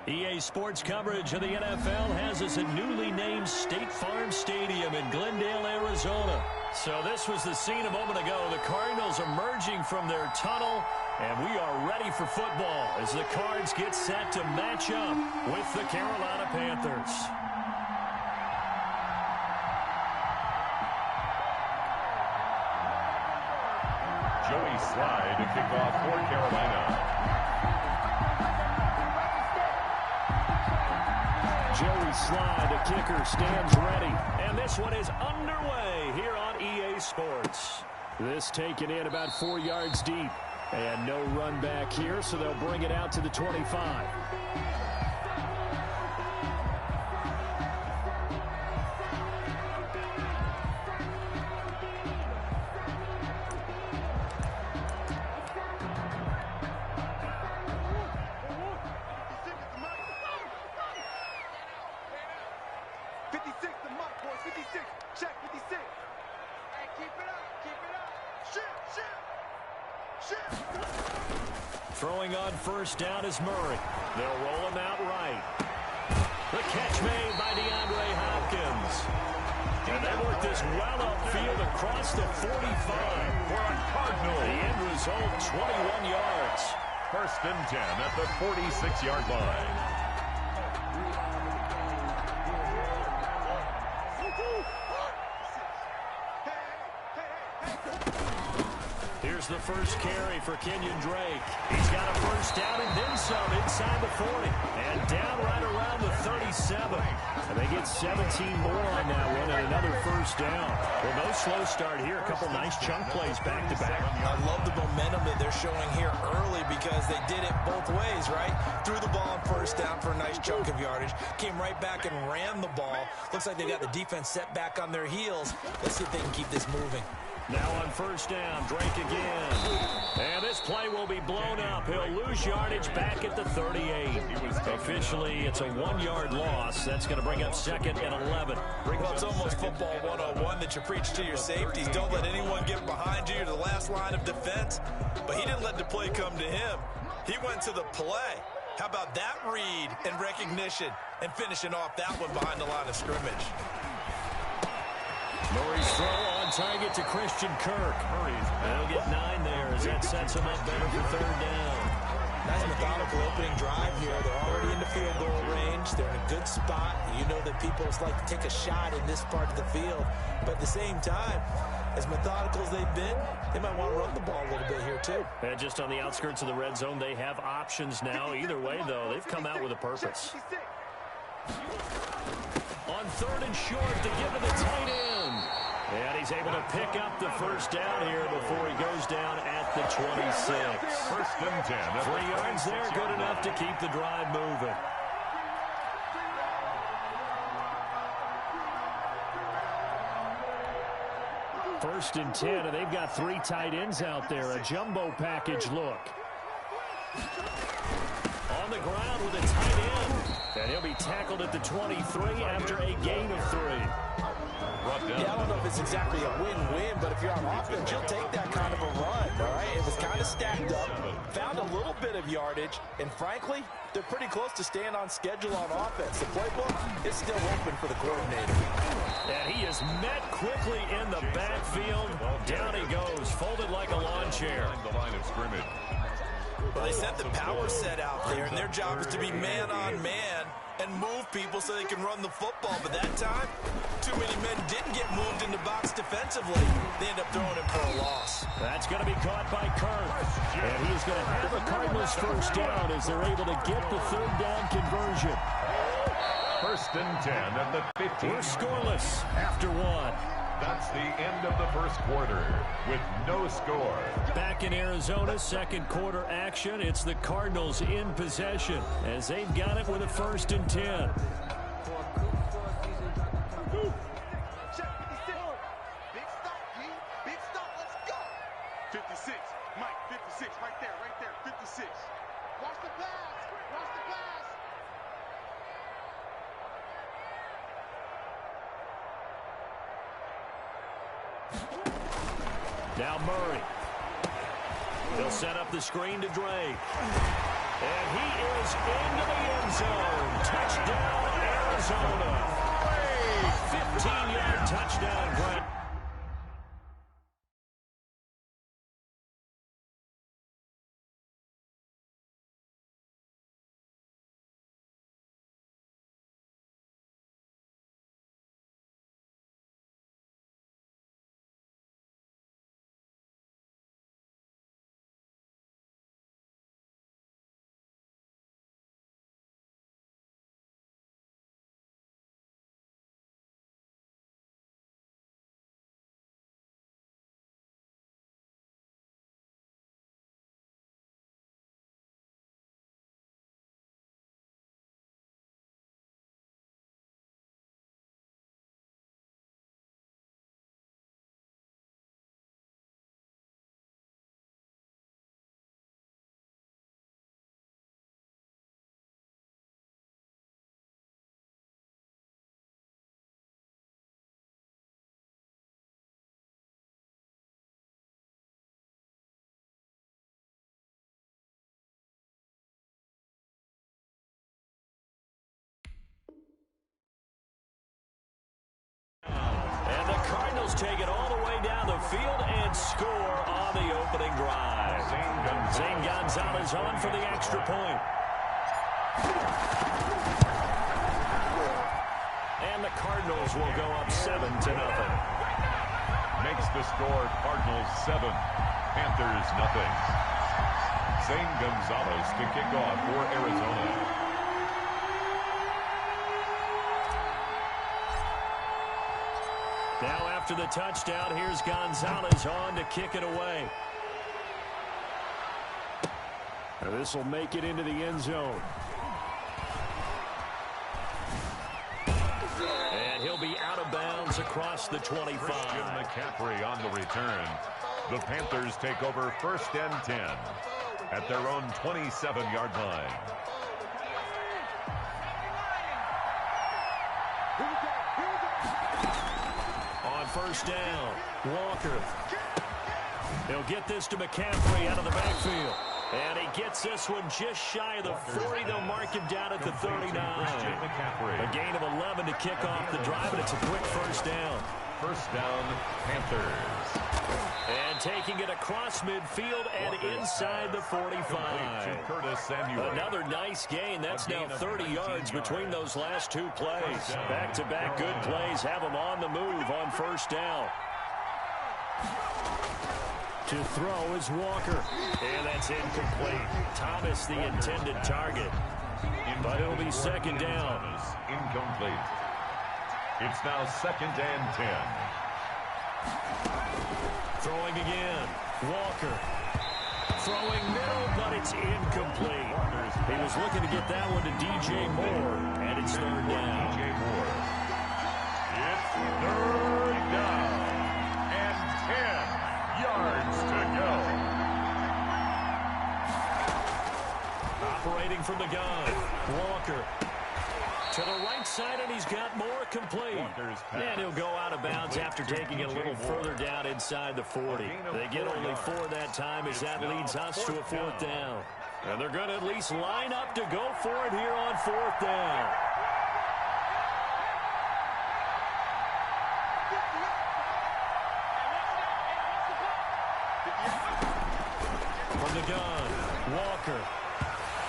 EA Sports coverage of the NFL has us at newly named State Farm Stadium in Glendale, Arizona. So this was the scene a moment ago. The Cardinals emerging from their tunnel, and we are ready for football as the Cards get set to match up with the Carolina Panthers. Joey Slye to kick off for Carolina. Joey Slye, the kicker, stands ready. And this one is underway here on EA Sports. This taken in about 4 yards deep. And no run back here, so they'll bring it out to the 25. Throwing on first down is Murray. They'll roll him out right. The catch made by DeAndre Hopkins. And they work this well upfield across the 45 for a Cardinal. The end result, 21 yards. First and 10 at the 46-yard line. Here's the first carry for Kenyon Drake. He's got a first down and then some inside the 40. And down right around the 37. And they get 17 more on that one and another first down. Well, no slow start here. A couple nice chunk plays back-to-back. I love the momentum that they're showing here early because they did it both ways, right? Threw the ball on first down for a nice chunk of yardage. Came right back and ran the ball. Looks like they got the defense set back on their heels. Let's see if they can keep this moving. Now on first down, Drake again. And this play will be blown up. He'll lose yardage back at the 38. Officially, it's a 1-yard loss. That's going to bring up second and 11. Well, it's almost football 101 that you preach to your safeties. Don't let anyone get behind you. You're the last line of defense. But he didn't let the play come to him. He went to the play. How about that read and recognition and finishing off that one behind the line of scrimmage? Murray's throw on target to Christian Kirk. They'll get 9 there as that sets him up better for third down. Nice methodical opening drive here. They're already in the field goal range. They're in a good spot. You know that people like to take a shot in this part of the field. But at the same time, as methodical as they've been, they might want to run the ball a little bit here too. And just on the outskirts of the red zone, they have options now. Either way, though, they've come out with a purpose. On third and short to give to the tight end. And he's able to pick up the first down here before he goes down at the 26. First and 10. 3 yards there, good enough to keep the drive moving. First and 10, and they've got 3 tight ends out there. A jumbo package look. On the ground with a tight end. And he'll be tackled at the 23 after a gain of 3. Yeah, I don't know if it's exactly a win-win, but if you're on offense, you'll take that kind of a run, all right? It was kind of stacked up, found a little bit of yardage, and frankly, they're pretty close to staying on schedule on offense. The playbook is still open for the coordinator. And he is met quickly in the backfield. Down he goes, folded like a lawn chair. The line of scrimmage. Well, they sent the power set out there, and their job is to be man-on-man and move people so they can run the football. But that time, too many men didn't get moved in the box defensively. They end up throwing him for a loss. That's going to be caught by Kirk. And he's going to have a Cardinals first down as they're able to get the third down conversion. First and 10 at the 15. We're scoreless after 1. That's the end of the first quarter with no score. Back in Arizona, second quarter action. It's the Cardinals in possession as they've got it with a first and 10. Now Murray. He'll set up the screen to Drake. And he is into the end zone. Touchdown, Arizona. 15-yard touchdown grab. And the Cardinals take it all the way down the field and score on the opening drive. Zane Gonzalez on for the extra point. And the Cardinals will go up 7-0. Makes the score Cardinals 7, Panthers nothing. Zane Gonzalez to kick off for Arizona. Now after the touchdown, here's Gonzalez on to kick it away. This will make it into the end zone. And he'll be out of bounds across the 25. Christian McCaffrey on the return. The Panthers take over 1st and 10 at their own 27-yard line. On 1st down, Walker. He'll get this to McCaffrey out of the backfield. And he gets this one just shy of the 40. They'll mark him down at the 39. A gain of 11 to kick off the drive, and it's a quick 1st down. 1st down, Panthers. And taking it across midfield and inside the 45. Another nice gain. That's now 30 yards between those last two plays. Back-to-back good plays have them on the move on 1st down. To throw is Walker. And that's incomplete. Thomas the intended target. But it'll be 2nd down. Incomplete. It's now 2nd and 10. Throwing again. Walker. Throwing middle, but it's incomplete. He was looking to get that one to DJ Moore. And it's 3rd down. DJ Moore. It's 3rd down. And 10 yards to go. Operating from the gun. Walker. To the right side, and he's got more complete. And he'll go out of bounds after taking it a little further down inside the 40. They get only 4 that time as that leads us to a 4th down. And they're going to at least line up to go for it here on 4th down. From the gun, Walker.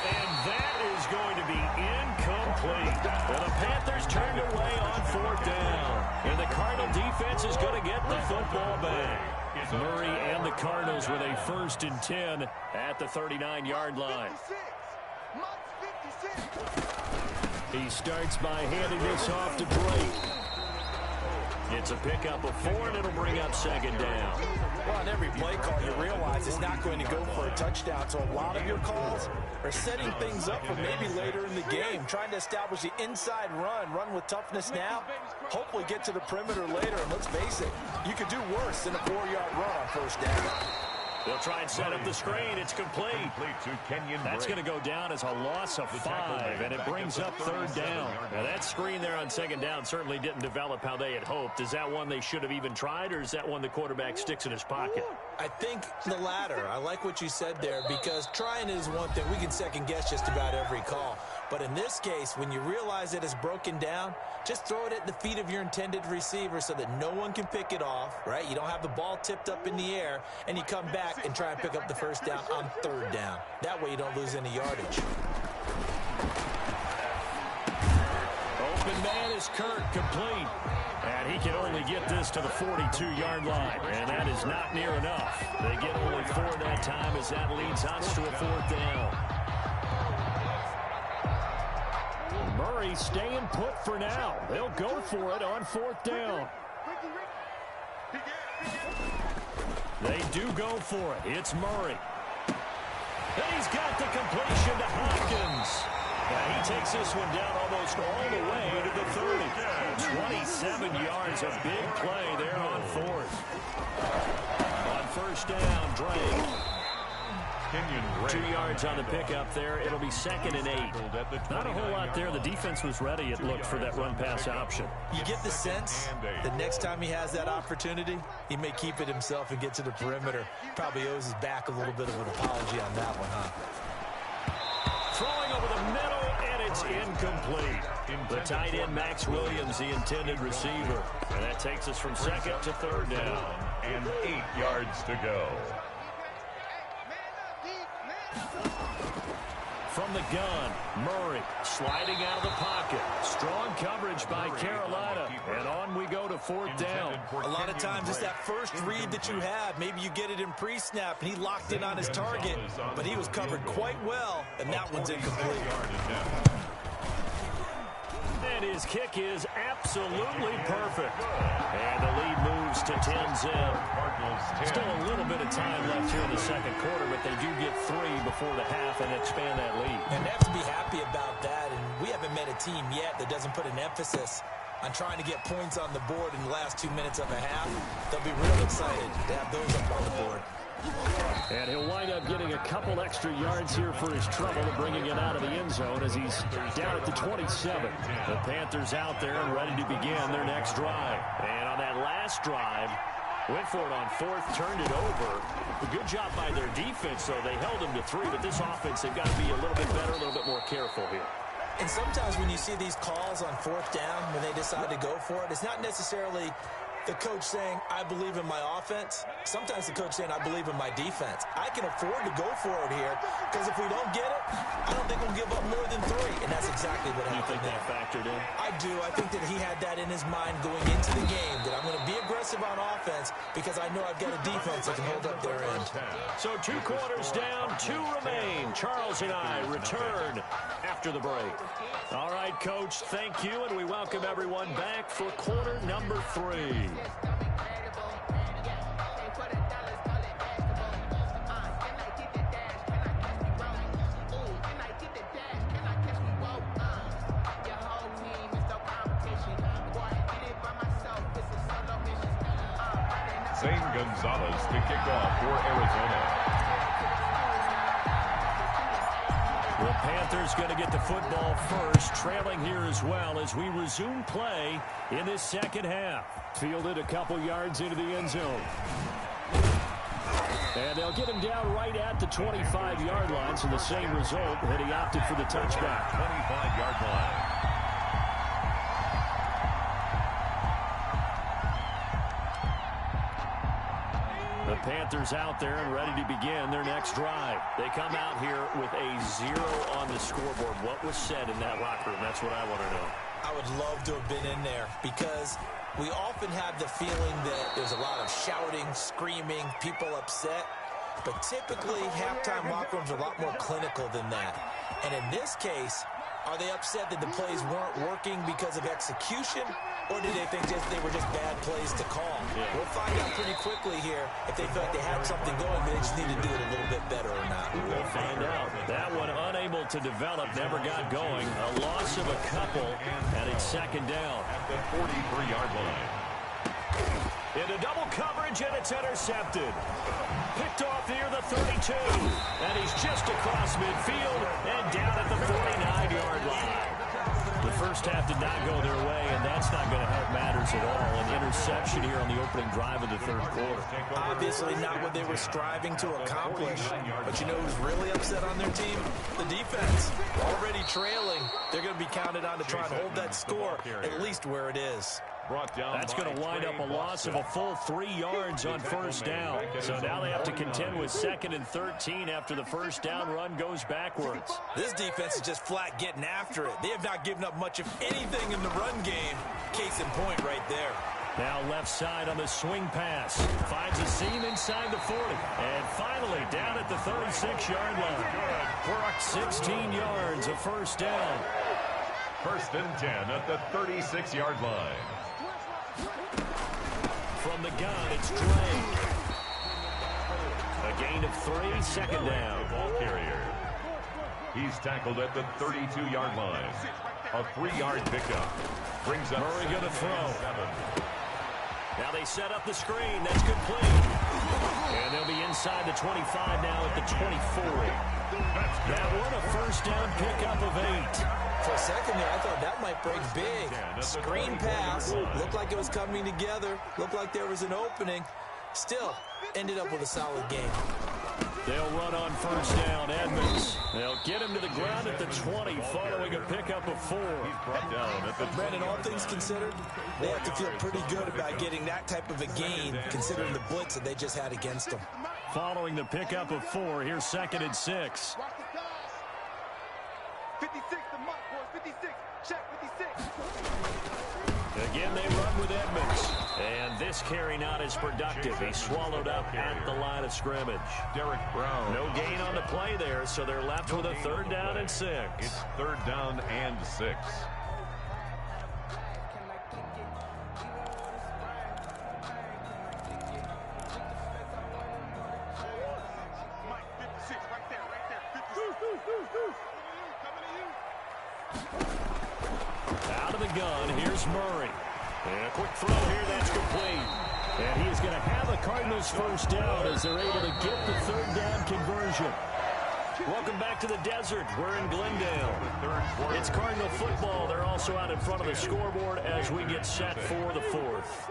And that is going to be incomplete. Well, the Panthers turned away on 4th down. And the Cardinal defense is going to get the football back. Murray and the Cardinals with a 1st and 10 at the 39-yard line. He starts by handing this off to Drake. It's a pickup of 4, and it'll bring up 2nd down. Well, on every play call, you realize it's not going to go for a touchdown. So a lot of your calls are setting things up for maybe later in the game, trying to establish the inside run with toughness now, hopefully get to the perimeter later. And let's face it, you could do worse than a 4-yard run on 1st down. They'll try and set up the screen. It's complete. That's going to go down as a loss of 5, and it brings up 3rd down. Now, that screen there on 2nd down certainly didn't develop how they had hoped. Is that one they should have even tried, or is that one the quarterback sticks in his pocket? I think the latter. I like what you said there, because trying is one thing. We can second-guess just about every call. But in this case, when you realize that it's broken down, just throw it at the feet of your intended receiver so that no one can pick it off, right? You don't have the ball tipped up in the air, and you come back and try and pick up the 1st down on 3rd down. That way you don't lose any yardage. Open man is Kirk, complete. And he can only get this to the 42-yard line, and that is not near enough. They get only 4 that time as that leads us to a 4th down. Murray staying put for now. They'll go for it on 4th down. They do go for it. It's Murray. And he's got the completion to Hopkins. And he takes this one down almost all the way to the 30. 27 yards, a big play there on 4th. On 1st down, Drake. 2 yards on the pickup there. It'll be 2nd and 8. Not a whole lot there. The defense was ready, it looked, for that run-pass option. You get the sense that next time he has that opportunity, he may keep it himself and get to the perimeter. Probably owes his back a little bit of an apology on that one, huh? Throwing over the middle, and it's incomplete. The tight end, Max Williams, the intended receiver. And that takes us from 2nd to 3rd down. And 8 yards to go. From the gun, Murray sliding out of the pocket. Strong coverage by Carolina. And on we go to 4th down. A lot of times it's that first read that you have. Maybe you get it in pre-snap, and he locked in on his target, but he was covered quite well, and that one's incomplete. And his kick is absolutely perfect. And the lead moves to 10-zip. Still a little bit of time left here in the 2nd quarter, but they do get 3 before the half and expand that lead. And they have to be happy about that, and we haven't met a team yet that doesn't put an emphasis on trying to get points on the board in the last 2 minutes of a half. They'll be real excited to have those up on the board. And he'll wind up getting a couple extra yards here for his trouble and bringing it out of the end zone as he's down at the 27. The Panthers out there and ready to begin their next drive. And on that last drive, went for it on 4th, turned it over. A good job by their defense, though. They held them to 3, but this offense, they've got to be a little bit better, a little bit more careful here. And sometimes when you see these calls on 4th down, when they decide to go for it, it's not necessarily the coach saying, I believe in my offense. Sometimes the coach saying, I believe in my defense. I can afford to go for it here, because if we don't get it, I don't think we'll give up more than 3. And that's exactly what happened. You think that factored in? I do. I think that he had that in his mind going into the game, that I'm going to be aggressive on offense because I know I've got a defense that can hold up their end. So 2 quarters down, 2 remain. Charles and I return after the break. All right, Coach, thank you, and we welcome everyone back for quarter number 3. Zane Gonzalez to kick off for Arizona. The Panthers going to get the football first, trailing here as well as we resume play in this 2nd half. Fielded a couple yards into the end zone. And they'll get him down right at the 25-yard line, so the same result that he opted for the touchback. 25-yard line. The Panthers out there and ready to begin their next drive. They come out here with a 0 on the scoreboard. What was said in that locker room? That's what I want to know. I would love to have been in there, because we often have the feeling that there's a lot of shouting, screaming, people upset. But typically, halftime locker rooms are a lot more clinical than that. And in this case, are they upset that the plays weren't working because of execution? Or did they think they were just bad plays to call? Yeah. We'll find out pretty quickly here if they felt they had something going, but they just need to do it a little bit better or not. We'll find out. That one unable to develop, never got going. A loss of a couple, and it's 2nd down. At the 43-yard line. Into double coverage, and it's intercepted. Picked picked off near the 32. And he's just across midfield and down at the 49-yard line. The first half did not go their way, and that's not going to help matters at all. An interception here on the opening drive of the third quarter. Obviously not what they were striving to accomplish. But you know who's really upset on their team? The defense. Already trailing. They're going to be counted on to try and hold that score at least where it is. That's going to wind up a loss of a full 3 yards on first down. So now they have to contend with 2nd and 13 after the first down run goes backwards. This defense is just flat getting after it. They have not given up much of anything in the run game. Case in point right there. Now left side on the swing pass. Finds a seam inside the 40. And finally down at the 36-yard line. 16 yards, a first down. 1st and 10 at the 36-yard line. From the gun, it's Drake. A gain of 3, 2nd down. Ball carrier. He's tackled at the 32-yard line. A 3-yard pickup. Brings up Murray going to throw. 7. Now they set up the screen. That's complete. And they'll be inside the 25 now at the 24. That one a first down pickup of 8. For a second there, I thought that might break big. Screen pass. Looked like it was coming together. Looked like there was an opening. Still, ended up with a solid game. They'll run on first down. Edmonds. They'll get him to the ground at the 20 following a pickup of 4. He's brought down at the Brandon, all things considered, they have to feel pretty good about getting that type of a gain considering the blitz that they just had against them. Following the pickup of 4, here's 2nd and 6. 56, the mark, boys. 56. Check 56. Again, they run with Edmonds. And this carry not as productive. He swallowed up at the line of scrimmage. Derek Brown. No gain on the play there, so they're left with a 3rd down and 6. It's 3rd down and 6. Out of the gun, here's Murray. And a quick throw here, that's complete. And he is going to have the Cardinals first down as they're able to get the 3rd down conversion. Welcome back to the desert. We're in Glendale. It's Cardinal football. They're also out in front of the scoreboard as we get set for the 4th.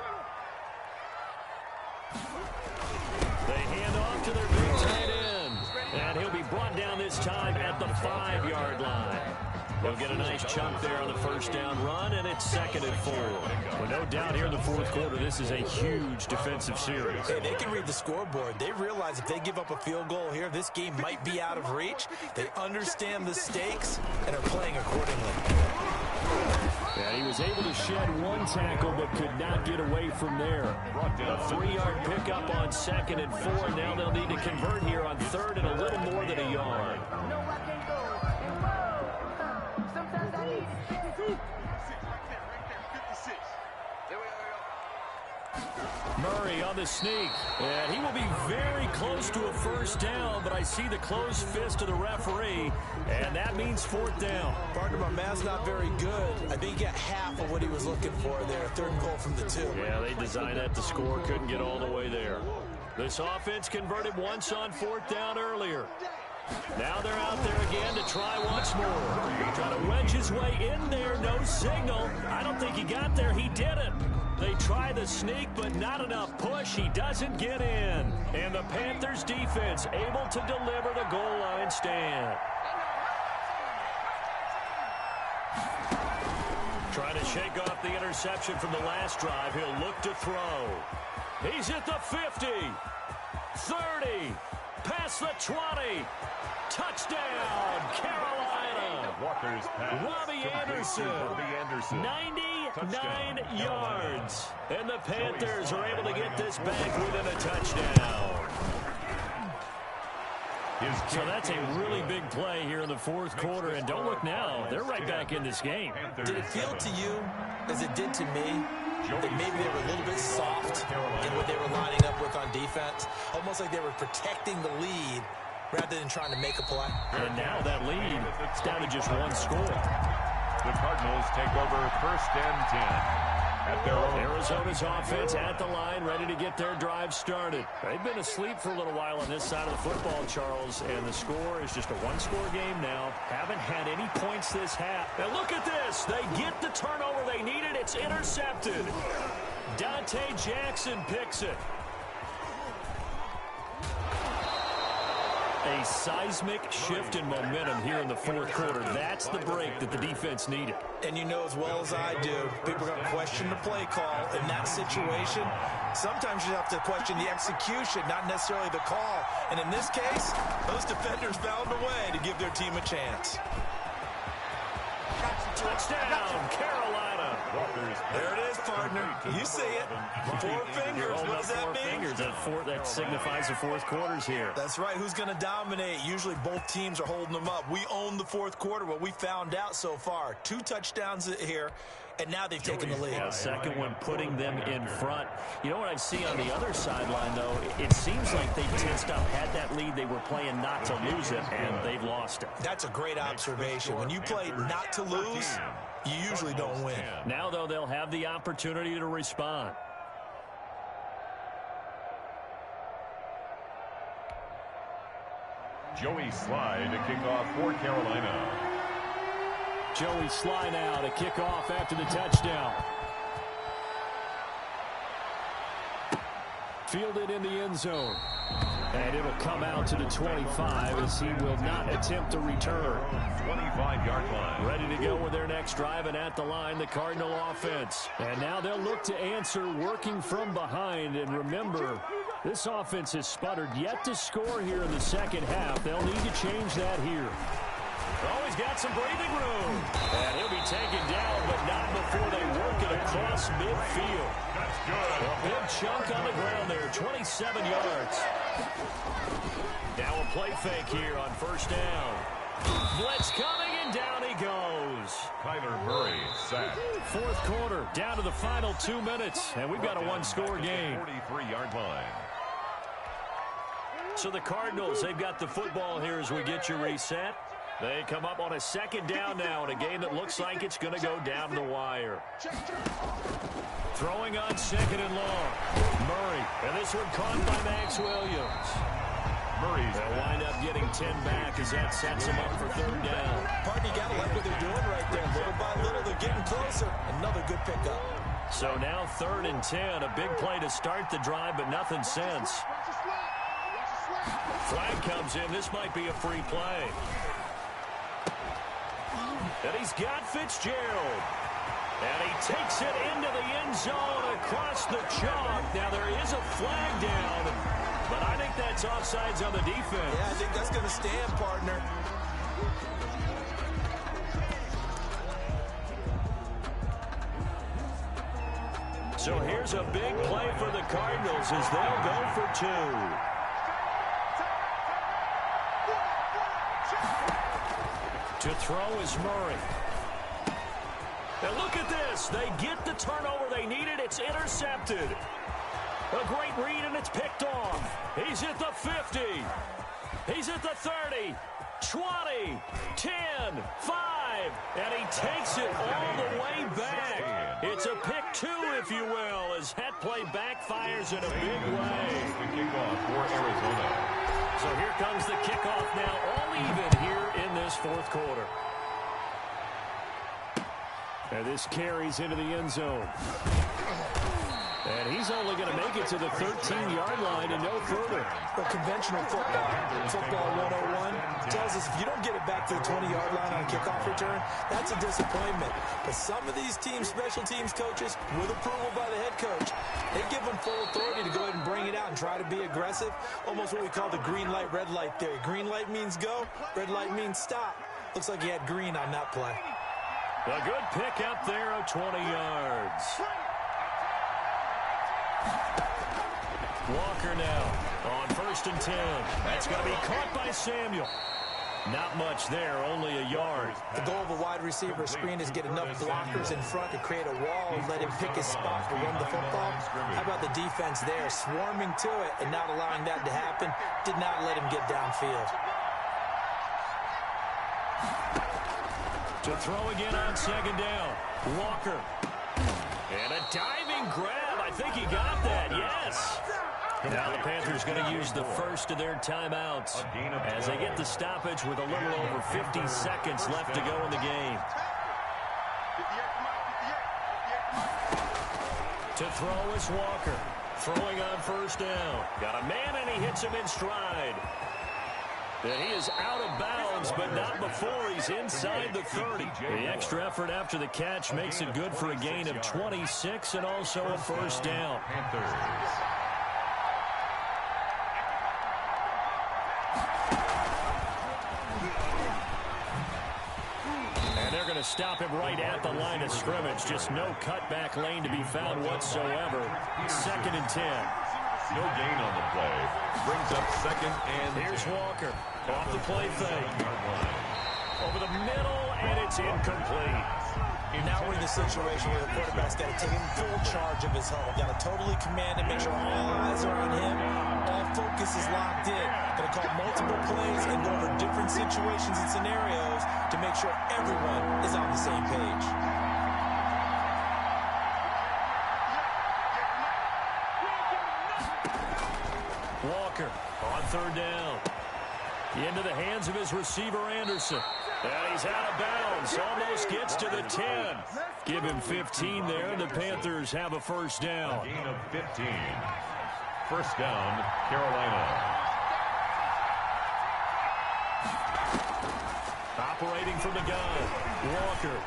They hand off to their big tight end. And he'll be brought down this time at the 5-yard line. They'll get a nice chunk there on the first down run, and it's 2nd and 4. Well, no doubt here in the 4th quarter, this is a huge defensive series. Hey, they can read the scoreboard. They realize if they give up a field goal here, this game might be out of reach. They understand the stakes and are playing accordingly. Yeah, he was able to shed 1 tackle, but could not get away from there. A 3-yard pickup on 2nd and 4. Now they'll need to convert here on 3rd and a little more than a yard. Murray on the sneak, and he will be very close to a first down, but I see the closed fist of the referee, and that means 4th down. Partner, my math's not very good. I think he got half of what he was looking for there. 3rd and goal from the 2. Yeah, they designed that to score, couldn't get all the way there. This offense converted once on 4th down earlier. Now they're out there again to try once more. Trying to wedge his way in there, no signal. I don't think he got there, he didn't. They try the sneak, but not enough push. He doesn't get in. And the Panthers defense able to deliver the goal line stand. Trying to shake off the interception from the last drive. He'll look to throw. He's at the 50, 30, past the 20. Touchdown, Carolina. Walker's pass. Robbie Anderson. 99 yards. And the Panthers are able to get this back within a touchdown. So that's a really big play here in the 4th quarter. And don't look now, they're right back in this game. Did it feel to you, as it did to me, that maybe they were a little bit soft in what they were lining up with on defense? Almost like they were protecting the lead rather than trying to make a play. And now that lead, it's down to just 1 score. The Cardinals take over 1st and 10. at their own. Arizona's offense at the line, ready to get their drive started. They've been asleep for a little while on this side of the football, Charles, and the score is just a one-score game now. Haven't had any points this half. Now look at this. They get the turnover they needed. It's intercepted. Dante Jackson picks it. A seismic shift in momentum here in the fourth quarter. That's the break that the defense needed. And you know as well as I do, people are going to question the play call in that situation. Sometimes you have to question the execution, not necessarily the call. And in this case, those defenders found a way to give their team a chance. Touchdown, Carolina. There it is, partner. You see it. 4 fingers. What does that mean? That signifies the fourth quarter's here. That's right. Who's going to dominate? Usually both teams are holding them up. We own the fourth quarter, what we found out so far. 2 touchdowns here, and now they've taken the lead. Yeah, second one putting them in front. You know what I see on the other sideline, though? It seems like they tensed up. Had that lead, they were playing not to lose it, and they've lost it. That's a great observation. When you play not to lose, you usually don't win. Now, though, they'll have the opportunity to respond. Joey Slye to kick off for Carolina. Joey Slye now to kick off after the touchdown. Fielded in the end zone. And it'll come out to the 25 as he will not attempt a return. 25-yard line. Ready to go with their next drive, and at the line, the Cardinal offense. And now they'll look to answer working from behind. And remember, this offense has sputtered yet to score here in the second half. They'll need to change that here. Oh, he's got some breathing room. And he'll be taken down, but not before they work it across midfield. That's good. A big chunk on the ground there, 27 yards. Now a play fake here on first down. Blitz coming, and down he goes. Kyler Murray sacked. Fourth quarter, down to the final 2 minutes, and we've got a one-score game. 43-yard line. So the Cardinals, they've got the football here as we get you reset. They come up on a second down now in a game that looks like it's going to go down to the wire. Throwing on second and long. Murray, and this one caught by Max Williams. They'll wind up getting 10 back as that sets them up for third down. Partner, you got to like what they're doing right there. Little by little, they're getting closer. Another good pickup. So now 3rd and 10. A big play to start the drive, but nothing since. Flag comes in. This might be a free play. And he's got Fitzgerald. And he takes it into the end zone across the chalk. Now there is a flag down, but I think that's offsides on the defense. Yeah, I think that's going to stand, partner. So here's a big play for the Cardinals as they'll go for 2. To throw is Murray. And look at this. They get the turnover they needed. It's intercepted. A great read, and it's picked off. He's at the 50. He's at the 30. 20. 10. 5. And he takes it all the way back. It's a pick 2, if you will, as that play backfires in a big way. The kickoff for Arizona. So here comes the kickoff now, all even here in this fourth quarter. And this carries into the end zone. And he's only going to make it to the 13-yard line and no further. Well, conventional football 101 tells us if you don't get it back to the 20-yard line on a kickoff return, that's a disappointment. But some of these teams, special teams coaches, with approval by the head coach, they give them full authority to go ahead and bring it out and try to be aggressive. Almost what we call the green light, red light theory. Green light means go, red light means stop. Looks like he had green on that play. A good pick up there of 20 yards. Walker now on 1st and 10. That's going to be caught by Samuel. Not much there, only a yard. The goal of a wide receiver screen is get enough blockers in front to create a wall and let him pick his spot to run the football. How about the defense there, swarming to it and not allowing that to happen? Did not let him get downfield. To throw again on 2nd down. Walker. And a diving grab. I think he got that, yes. Now the Panthers going to use the first of their timeouts as they get the stoppage with a little over 50 seconds left to go in the game. To throw is Walker. Throwing on first down. Got a man, and he hits him in stride. And he is out of bounds, but not before he's inside the 30. The extra effort after the catch makes it good for a gain of 26 and also a first down. Stop him right at the line of scrimmage. Just no cutback lane to be found whatsoever. 2nd and 10. No gain on the play. Brings up 2nd and 10. Here's Walker. Off the play fake. Over the middle, and it's incomplete. Now we're in the situation where the quarterback's got to take full charge of his huddle. Got to totally command and make sure all eyes are on him. All focus is locked in. Going to call multiple plays and go over different situations and scenarios to make sure everyone is on the same page. Walker on 3rd down. Into the hands of his receiver, Anderson. And he's out of bounds. Almost gets to the 10. Give him 15 there, and the Panthers have a first down. A gain of 15. First down, Carolina. Operating from the gun, Walker.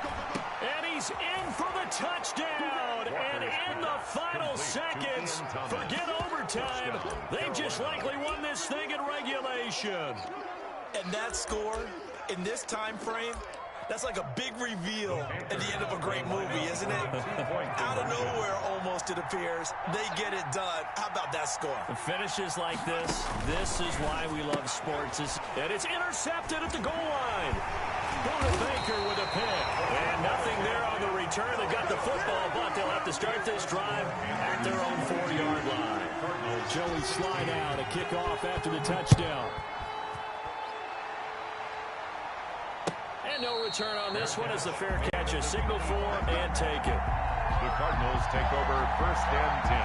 And he's in for the touchdown. And in the final seconds, forget overtime. They've just likely won this thing in regulation. And that score in this time frame, that's like a big reveal at the end of a great movie, isn't it? Out of nowhere, almost, it appears. They get it done. How about that score? The finishes like this is why we love sports. And it's intercepted at the goal line. Buda Baker with a pick. And nothing there on the return. They got the football, but they'll have to start this drive at their own 4-yard line. Joey slide out, a kickoff after the touchdown. And no return on this one as the fair catch is signaled for and taken. The Cardinals take over 1st and 10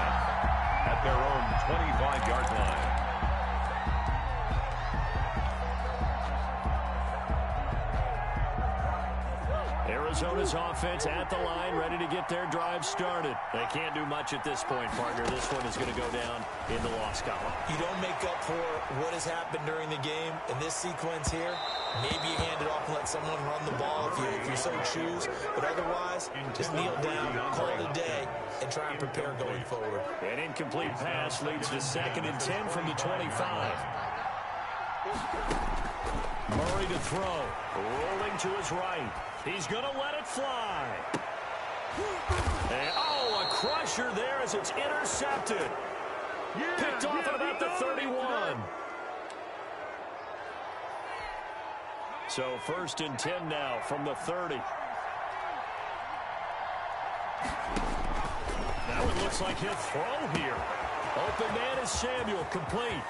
at their own 25-yard line. Arizona's offense at the line, ready to get their drive started. They can't do much at this point, partner. This one is going to go down in the loss column. You don't make up for what has happened during the game in this sequence here. Maybe you hand it off and let someone run the ball if you so choose. But otherwise, just kneel down, call it a day, and try and prepare going forward. An incomplete pass leads to 2nd and 10 from the 25. Murray to throw. Rolling to his right. He's going to let it fly. And, a crusher there as it's intercepted. Picked off at about the 31. So 1st and 10 now from the 30. Now it looks like he'll throw here. Open man is Samuel, complete.